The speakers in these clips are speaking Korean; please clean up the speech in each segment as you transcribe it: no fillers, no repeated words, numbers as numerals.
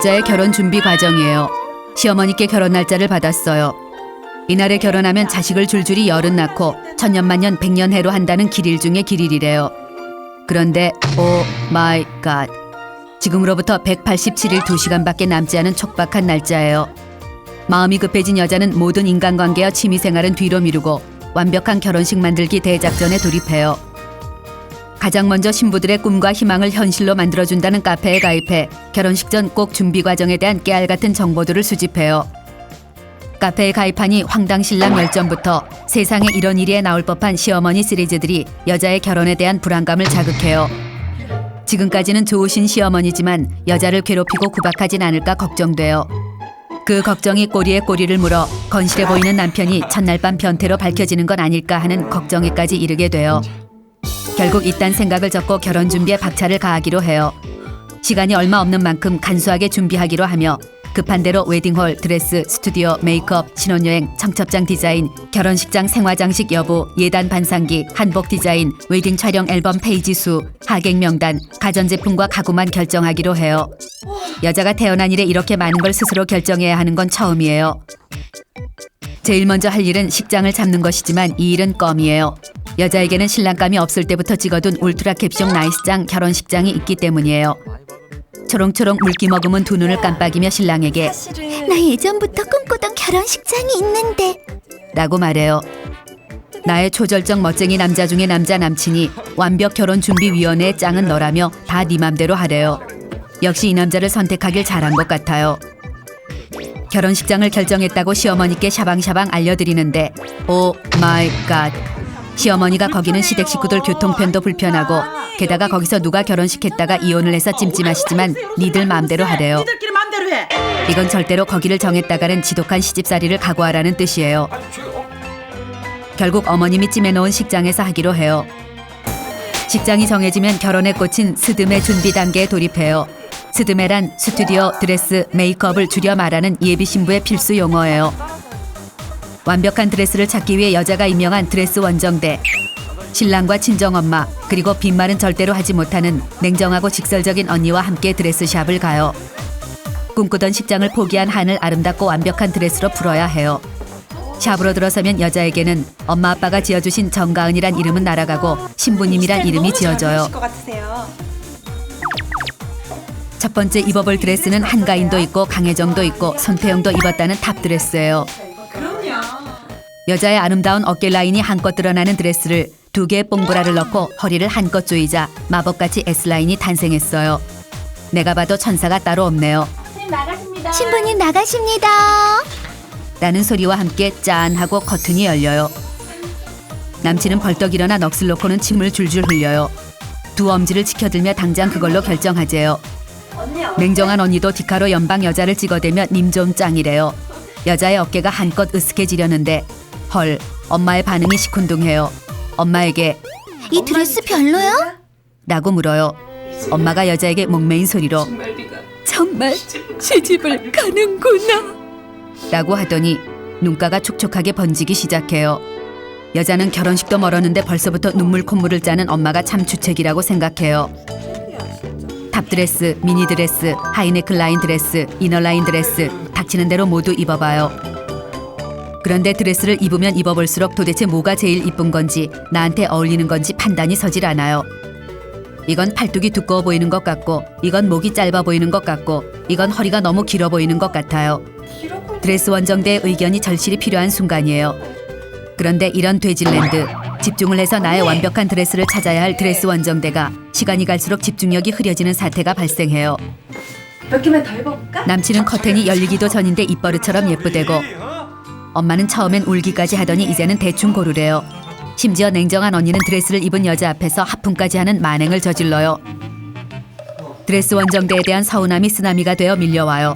여자의 결혼 준비 과정이에요. 시어머니께 결혼 날짜를 받았어요. 이날에 결혼하면 자식을 줄줄이 열은 낳고 천년만년 백년해로 한다는 길일 중에 길일이래요. 그런데 오 마이 갓, 지금으로부터 187일 2시간밖에 남지 않은 촉박한 날짜예요. 마음이 급해진 여자는 모든 인간관계와 취미생활은 뒤로 미루고 완벽한 결혼식 만들기 대작전에 돌입해요. 가장 먼저 신부들의 꿈과 희망을 현실로 만들어준다는 카페에 가입해 결혼식 전 꼭 준비 과정에 대한 깨알 같은 정보들을 수집해요. 카페에 가입하니 황당 신랑 열전부터 세상에 이런 일이 나올 법한 시어머니 시리즈들이 여자의 결혼에 대한 불안감을 자극해요. 지금까지는 좋으신 시어머니지만 여자를 괴롭히고 구박하진 않을까 걱정돼요. 그 걱정이 꼬리에 꼬리를 물어 건실해 보이는 남편이 첫날 밤 변태로 밝혀지는 건 아닐까 하는 걱정에까지 이르게 돼요. 결국 이딴 생각을 접고 결혼 준비에 박차를 가하기로 해요. 시간이 얼마 없는 만큼 간소하게 준비하기로 하며 급한 대로 웨딩홀, 드레스, 스튜디오, 메이크업, 신혼여행, 청첩장 디자인, 결혼식장 생화장식 여부, 예단 반상기, 한복 디자인, 웨딩 촬영 앨범 페이지 수, 하객 명단, 가전제품과 가구만 결정하기로 해요. 여자가 태어난 이래 이렇게 많은 걸 스스로 결정해야 하는 건 처음이에요. 제일 먼저 할 일은 식장을 잡는 것이지만 이 일은 껌이에요. 여자에게는 신랑감이 없을 때부터 찍어둔 울트라 캡숑 나이스장 결혼식장이 있기 때문이에요. 초롱초롱 물기 머금은 두 눈을 깜빡이며 신랑에게 나 예전부터 꿈꾸던 결혼식장이 있는데 라고 말해요. 나의 초절정 멋쟁이 남자 중에 남자 남친이 완벽 결혼준비위원회의 짱은 너라며 다 네 맘대로 하래요. 역시 이 남자를 선택하길 잘한 것 같아요. 결혼식장을 결정했다고 시어머니께 샤방샤방 알려드리는데 오 마이 갓, 시어머니가 거기는 시댁 식구들 교통편도 불편하고 게다가 거기서 누가 결혼식 했다가 이혼을 해서 찜찜하시지만 니들 마음대로 하래요. 니들끼리 마음대로 해. 이건 절대로 거기를 정했다가는 지독한 시집살이를 각오하라는 뜻이에요. 결국 어머님이 찜해놓은 식장에서 하기로 해요. 식장이 정해지면 결혼에 꽂힌 스드메 준비 단계에 돌입해요. 스드메란 스튜디오, 드레스, 메이크업을 줄여 말하는 예비 신부의 필수 용어예요. 완벽한 드레스를 찾기 위해 여자가 임명한 드레스 원정대, 신랑과 친정엄마, 그리고 빈말은 절대로 하지 못하는 냉정하고 직설적인 언니와 함께 드레스샵을 가요. 꿈꾸던 식장을 포기한 한을 아름답고 완벽한 드레스로 풀어야 해요. 샵으로 들어서면 여자에게는 엄마 아빠가 지어주신 정가은이란 이름은 날아가고 신부님이란 이름이 지어져요. 첫 번째 입어볼 드레스는 한가인도 있고 강혜정도 있고 손태영도 입었다는 탑 드레스예요. 여자의 아름다운 어깨 라인이 한껏 드러나는 드레스를 2개의 뽕보라를 넣고 허리를 한껏 조이자 마법같이 S라인이 탄생했어요. 내가 봐도 천사가 따로 없네요. 신부님 나가십니다. 라는 소리와 함께 짠 하고 커튼이 열려요. 남친은 벌떡 일어나 넋을 놓고는 침을 줄줄 흘려요. 두 엄지를 치켜들며 당장 그걸로 결정하재요. 냉정한 언니도 디카로 연방 여자를 찍어대며 님 좀 짱이래요. 여자의 어깨가 한껏 으쓱해지려는데 헐, 엄마의 반응이 시큰둥해요. 엄마에게 이 드레스 별로야? 라고 물어요. 엄마가 여자에게 목매인 소리로 정말 시집을 가는구나 라고 하더니 눈가가 촉촉하게 번지기 시작해요. 여자는 결혼식도 멀었는데 벌써부터 눈물 콧물을 짜는 엄마가 참 주책이라고 생각해요. 탑드레스, 미니드레스, 하이네크 라인 드레스, 이너라인 드레스 닥치는 대로 모두 입어봐요. 그런데 드레스를 입으면 입어볼수록 도대체 뭐가 제일 이쁜 건지 나한테 어울리는 건지 판단이 서질 않아요. 이건 팔뚝이 두꺼워 보이는 것 같고 이건 목이 짧아 보이는 것 같고 이건 허리가 너무 길어 보이는 것 같아요. 드레스 원정대의 의견이 절실히 필요한 순간이에요. 그런데 이런 돼질랜드, 집중을 해서 나의 완벽한 드레스를 찾아야 할 드레스 원정대가 시간이 갈수록 집중력이 흐려지는 사태가 발생해요. 몇 개만 더 입어볼까? 남친은 커튼이 열리기도 전인데 입버릇처럼 예쁘대고 엄마는 처음엔 울기까지 하더니 이제는 대충 고르래요. 심지어 냉정한 언니는 드레스를 입은 여자 앞에서 하품까지 하는 만행을 저질러요. 드레스 원정대에 대한 서운함이 쓰나미가 되어 밀려와요.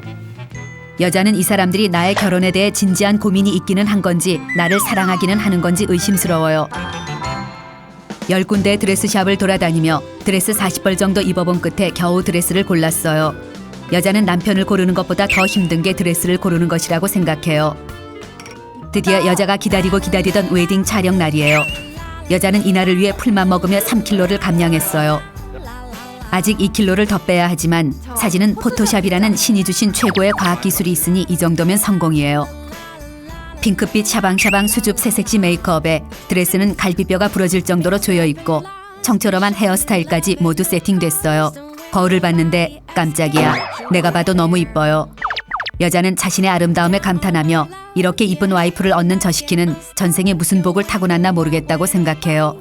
여자는 이 사람들이 나의 결혼에 대해 진지한 고민이 있기는 한 건지 나를 사랑하기는 하는 건지 의심스러워요. 10군데의 드레스샵을 돌아다니며 드레스 40벌 정도 입어본 끝에 겨우 드레스를 골랐어요. 여자는 남편을 고르는 것보다 더 힘든 게 드레스를 고르는 것이라고 생각해요. 드디어 여자가 기다리고 기다리던 웨딩 촬영 날이에요. 여자는 이날을 위해 풀만 먹으며 3kg를 감량했어요. 아직 2kg를 더 빼야 하지만 사진은 포토샵이라는 신이 주신 최고의 과학기술이 있으니 이 정도면 성공이에요. 핑크빛 샤방샤방 수줍 새색시 메이크업에 드레스는 갈비뼈가 부러질 정도로 조여입고 청초롬한 헤어스타일까지 모두 세팅됐어요. 거울을 봤는데 깜짝이야. 내가 봐도 너무 이뻐요. 여자는 자신의 아름다움에 감탄하며 이렇게 이쁜 와이프를 얻는 저시키는 전생에 무슨 복을 타고났나 모르겠다고 생각해요.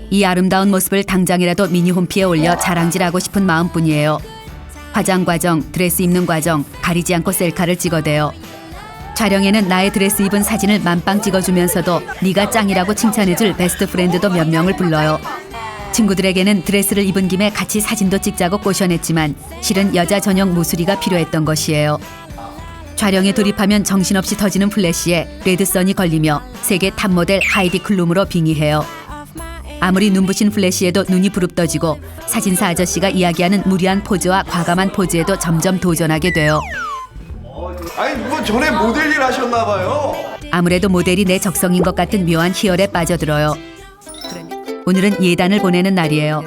이 아름다운 모습을 당장이라도 미니 홈피에 올려 자랑질하고 싶은 마음뿐이에요. 화장 과정, 드레스 입는 과정 가리지 않고 셀카를 찍어대요. 촬영에는 나의 드레스 입은 사진을 만빵 찍어주면서도 네가 짱이라고 칭찬해줄 베스트 프렌드도 몇 명을 불러요. 친구들에게는 드레스를 입은 김에 같이 사진도 찍자고 꼬셔냈지만 실은 여자 전용 모수리가 필요했던 것이에요. 촬영에 돌입하면 정신없이 터지는 플래시에 레드선이 걸리며 세계 탑 모델 하이디 클룸으로 빙의해요. 아무리 눈부신 플래시에도 눈이 부릅떠지고 사진사 아저씨가 이야기하는 무리한 포즈와 과감한 포즈에도 점점 도전하게 돼요. 아니 뭐 전에 모델 일 하셨나 봐요. 아무래도 모델이 내 적성인 것 같은 묘한 희열에 빠져들어요. 오늘은 예단을 보내는 날이에요.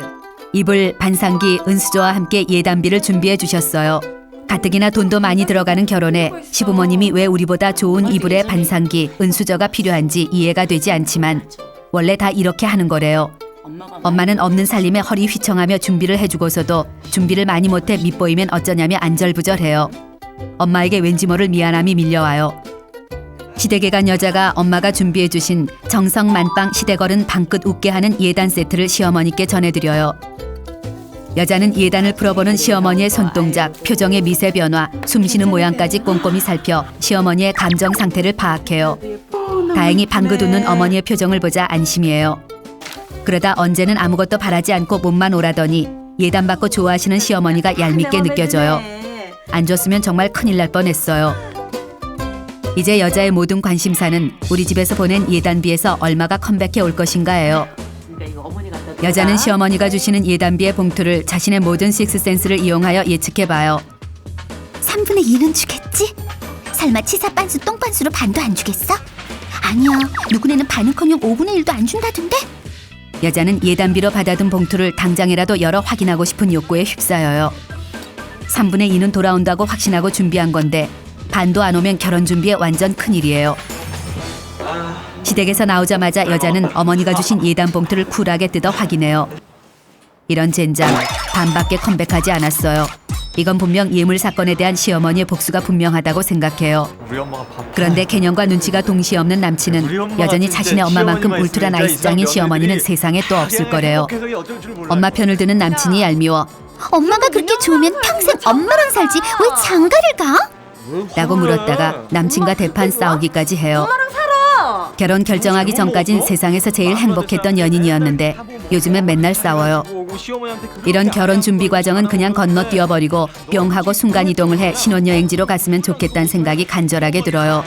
이불, 반상기, 은수저와 함께 예단비를 준비해 주셨어요. 가뜩이나 돈도 많이 들어가는 결혼에 시부모님이 왜 우리보다 좋은 이불에 반상기, 은수저가 필요한지 이해가 되지 않지만 원래 다 이렇게 하는 거래요. 엄마는 없는 살림에 허리 휘청하며 준비를 해주고서도 준비를 많이 못해 밉보이면 어쩌냐며 안절부절해요. 엄마에게 왠지 모를 미안함이 밀려와요. 시댁에 간 여자가 엄마가 준비해주신 정성 만빵 시댁어른 방긋 웃게 하는 예단 세트를 시어머니께 전해드려요. 여자는 예단을 풀어보는 시어머니의 손동작, 표정의 미세 변화, 숨쉬는 모양까지 꼼꼼히 살펴 시어머니의 감정 상태를 파악해요. 다행히 방긋 웃는 어머니의 표정을 보자 안심이에요. 그러다 언제는 아무것도 바라지 않고 몸만 오라더니 예단받고 좋아하시는 시어머니가 얄밉게 느껴져요. 안 줬으면 정말 큰일 날 뻔했어요. 이제 여자의 모든 관심사는 우리 집에서 보낸 예단비에서 얼마가 컴백해 올 것인가예요. 여자는 시어머니가 주시는 예단비의 봉투를 자신의 모든 식스센스를 이용하여 예측해봐요. 3분의 1은 주겠지? 설마 치사 빤수 똥빤수로 반도 안 주겠어? 아니야, 누구네는 반은커녕 5분의 1도 안 준다던데? 여자는 예단비로 받아든 봉투를 당장이라도 열어 확인하고 싶은 욕구에 휩싸여요. 3분의 2는 돌아온다고 확신하고 준비한 건데 반도 안 오면 결혼 준비에 완전 큰일이에요. 시댁에서 나오자마자 여자는 어머니가 주신 예단 봉투를 쿨하게 뜯어 확인해요. 이런 젠장, 반밖에 컴백하지 않았어요. 이건 분명 예물 사건에 대한 시어머니의 복수가 분명하다고 생각해요. 그런데 개념과 눈치가 동시에 없는 남친은 여전히 자신의 엄마만큼 울트라 나이스장인 시어머니는 세상에 또 없을 거래요. 엄마 편을 드는 남친이 얄미워. 엄마가 그렇게 좋으면 평생 엄마랑 살지 왜 장가를 가? 라고 물었다가 남친과 대판 싸우기까지 해요. 결혼 결정하기 전까진 세상에서 제일 행복했던 연인이었는데 요즘엔 맨날 싸워요. 이런 결혼 준비 과정은 그냥 건너뛰어버리고 뿅 하고 순간이동을 해 신혼여행지로 갔으면 좋겠다는 생각이 간절하게 들어요.